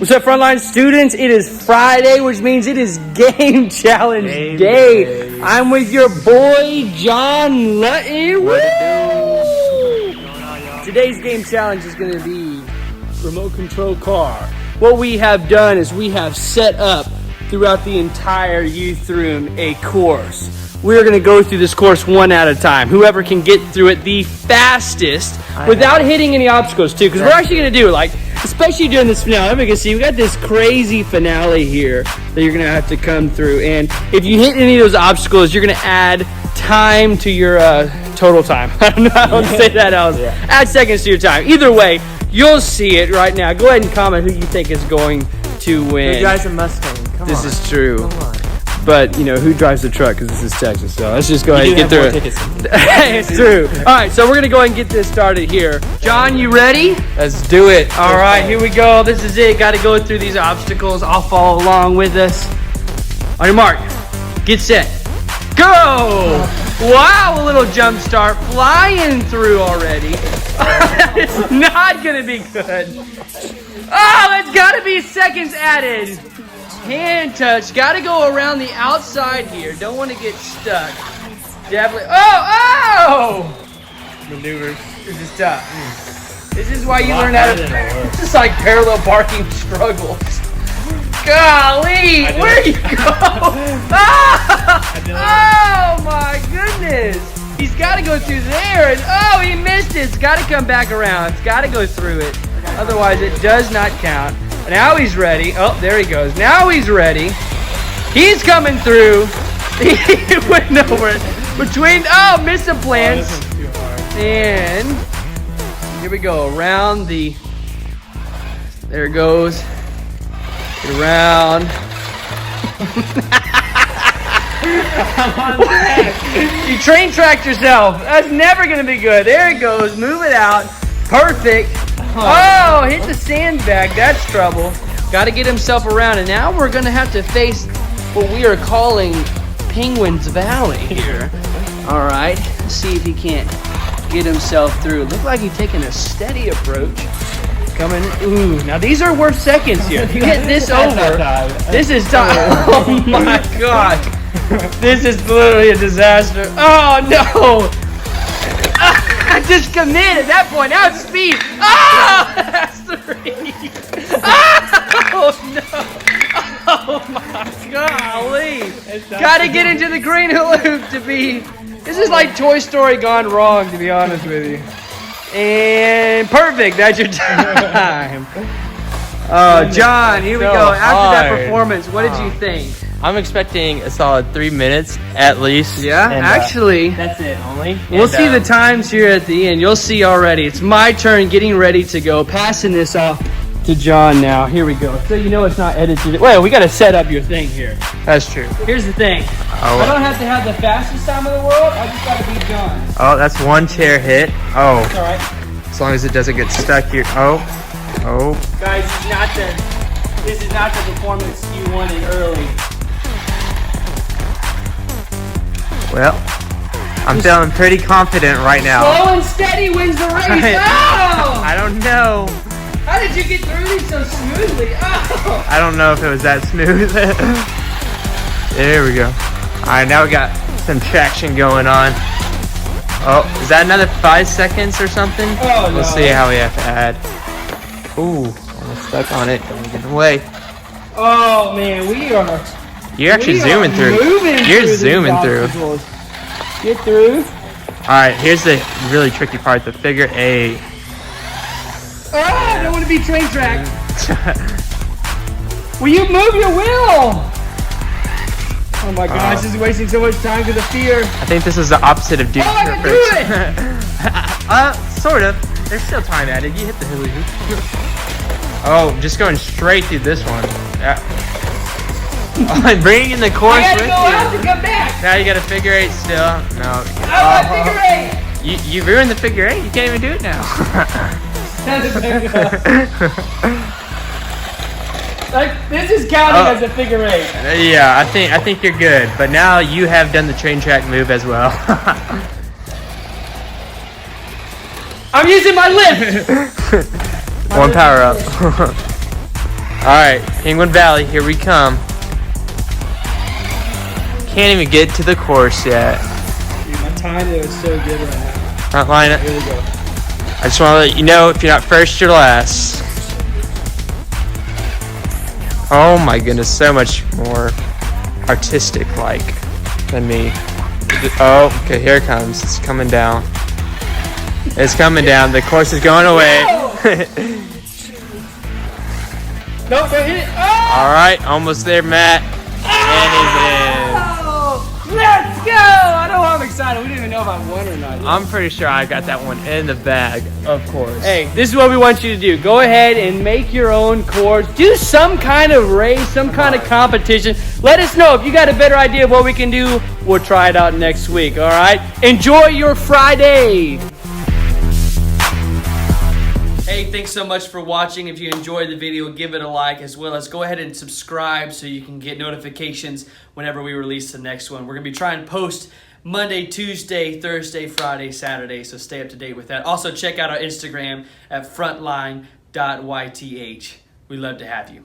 What's up, Frontline students? It is Friday, which means it is Game Challenge Day. I'm with your boy, John Lutton. Woo! Today's Game Challenge is going to be remote control car. What we have done is we have set up throughout the entire youth room a course. We're going to go through this course one at a time. Whoever can get through it the fastest without hitting any obstacles too, because we're actually going to do like, especially during this finale, everybody can see we got this crazy finale here that you're going to have to come through. And if you hit any of those obstacles, you're going to add time to your total time. I don't know how to say that else. Add seconds to your time. Either way, you'll see it right now. Go ahead and comment who you think is going to win. Who drives a Mustang? Come on. This is true. Come on. But, you know, who drives the truck? Because this is Texas. So let's just go ahead and get through it. It's true. All right, so we're going to go ahead and get this started here. John, you ready? Let's do it. All right, here we go. This is it. Got to go through these obstacles. I'll follow along with us. On your mark. Get set. Go! Wow, a little jump start. Flying through already. It's not going to be good. Oh, it's got to be seconds added. Hand touch. Got to go around the outside here. Don't want to get stuck. Definitely. Oh! Maneuvers. This is tough. This is why you learn how to. This is like parallel parking struggles. Golly, where you go? Oh my goodness! He's got to go through there, and oh, he missed it. It's got to come back around. It's got to go through it. Otherwise, it does not count. Now he's ready. Oh, there he goes. Now he's ready. He's coming through. He went nowhere. Between, oh, missed some plants. And here we go. Around the, there it goes. Get around. You train tracked yourself. That's never going to be good. There it goes. Move it out. Perfect. Oh, hit the sandbag. That's trouble. Got to get himself around. And now we're going to have to face what we are calling Penguin's Valley here. All right. Let's see if he can't get himself through. Look like he's taking a steady approach. Coming. Ooh. Now these are worth seconds here. If you get this over, this is time. Oh my gosh. This is literally a disaster. Oh no. I just committed at that point. Now it's speed. Oh, that's 3. Oh no. Oh my golly. Gotta get into the green loop to be. This is like Toy Story gone wrong, to be honest with you. And perfect. That's your time. Oh, John, here we go. After that performance, what did you think? I'm expecting a solid 3 minutes at least. Yeah, and, actually, that's it only. We'll see the times here at the end. You'll see already. It's my turn getting ready to go. Passing this off to John now. Here we go. So you know it's not edited. Well, we got to set up your thing here. That's true. Here's the thing. I don't have to have the fastest time in the world. I just got to be John. Oh, that's one chair hit. Oh. That's all right. As long as it doesn't get stuck here. Oh. Oh. Guys, this is not the performance you wanted early. Well, I'm feeling pretty confident right now. Slow and steady wins the race. Oh! I don't know. How did you get through these so smoothly? Oh! I don't know if it was that smooth. There we go. All right, now we got some traction going on. Oh, is that another 5 seconds or something? Oh, no. We'll see how we have to add. Ooh, almost stuck on it. Don't get away. Oh man, we are. You're actually zooming through. You're zooming through. Get through. All right, here's the really tricky part, the figure 8. Oh, I don't want to be train tracked. Will you move your wheel? Oh my gosh, this is wasting so much time because of fear. I think this is the opposite of Duke. Oh, I can do it! Sort of. There's still time added. You hit the hula hoop. Oh, just going straight through this one. Yeah. Oh, I'm bringing in the course I gotta with go you. out to come back. Now you got a figure 8 still. No. Oh, figure 8. You ruined the figure 8. You can't even do it now. Like this is counting as a figure 8. Yeah, I think you're good. But now you have done the train track move as well. I'm using my lift. One power up. Alright, Penguin Valley, here we come. Can't even get to the course yet. Dude, my time there is so good right now. Front line it. Here we go. I just want to let you know, if you're not first, you're last. Oh my goodness, so much more artistic-like than me. Oh, okay, here it comes. It's coming down. It's coming down. The course is going away. No, go hit it. Oh! All right, almost there, Matt. And he's in. Let's go! I know I'm excited. We didn't even know if I won or not yet. I'm pretty sure I got that one in the bag, of course. Hey, this is what we want you to do. Go ahead and make your own course. Do some kind of race, some kind of competition. Let us know if you got a better idea of what we can do. We'll try it out next week, all right? Enjoy your Friday. Hey, thanks so much for watching. If you enjoyed the video, give it a like, as well as go ahead and subscribe so you can get notifications whenever we release the next one. We're going to be trying to post Monday, Tuesday, Thursday, Friday, Saturday, so stay up to date with that. Also, check out our Instagram at frontline.yth. We'd love to have you.